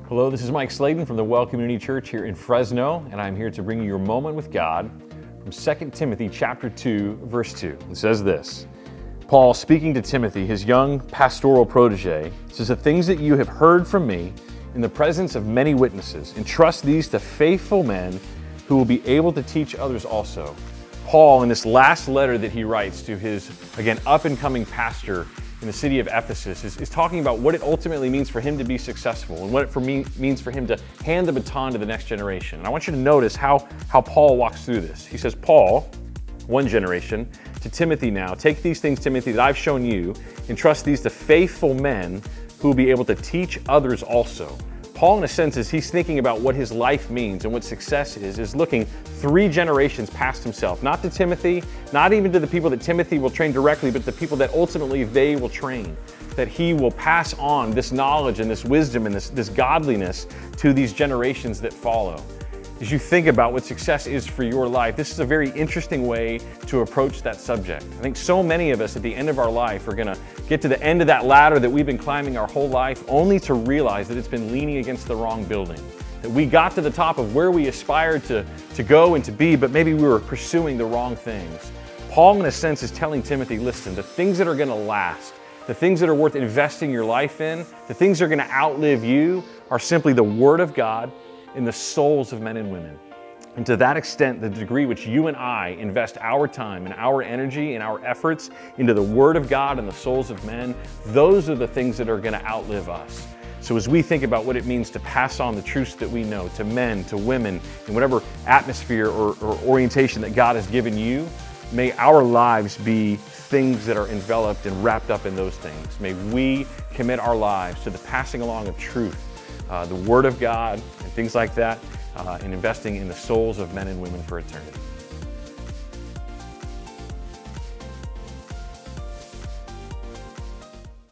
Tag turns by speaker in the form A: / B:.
A: Hello, this is Mike Slayden from the Well Community Church here in Fresno, and I'm here to bring you your moment with God from 2 Timothy chapter 2, verse 2. It says this, Paul, speaking to Timothy, his young pastoral protege, says, "The things that you have heard from me in the presence of many witnesses, entrust these to faithful men who will be able to teach others also." Paul, in this last letter that he writes to his, again, up-and-coming pastor in the city of Ephesus, is talking about what it ultimately means for him to be successful and what it means for him to hand the baton to the next generation. And I want you to notice how Paul walks through this. He says, Paul, one generation, to Timothy now, take these things, Timothy, that I've shown you, entrust these to faithful men who will be able to teach others also. Paul, in a sense, as he's thinking about what his life means and what success is looking 3 generations past himself, not to Timothy, not even to the people that Timothy will train directly, but the people that ultimately they will train, that he will pass on this knowledge and this wisdom and this godliness to these generations that follow. As you think about what success is for your life, this is a very interesting way to approach that subject. I think so many of us at the end of our life are going to get to the end of that ladder that we've been climbing our whole life only to realize that it's been leaning against the wrong building. That we got to the top of where we aspired to go and to be, but maybe we were pursuing the wrong things. Paul, in a sense, is telling Timothy, listen, the things that are going to last, the things that are worth investing your life in, the things that are going to outlive you are simply the Word of God in the souls of men and women. And to that extent, the degree which you and I invest our time and our energy and our efforts into the Word of God and the souls of men, those are the things that are going to outlive us. So as we think about what it means to pass on the truths that we know to men, to women, in whatever atmosphere or orientation that God has given you, may our lives be things that are enveloped and wrapped up in those things. May we commit our lives to the passing along of truth, the Word of God, and things like that, and investing in the souls of men and women for eternity.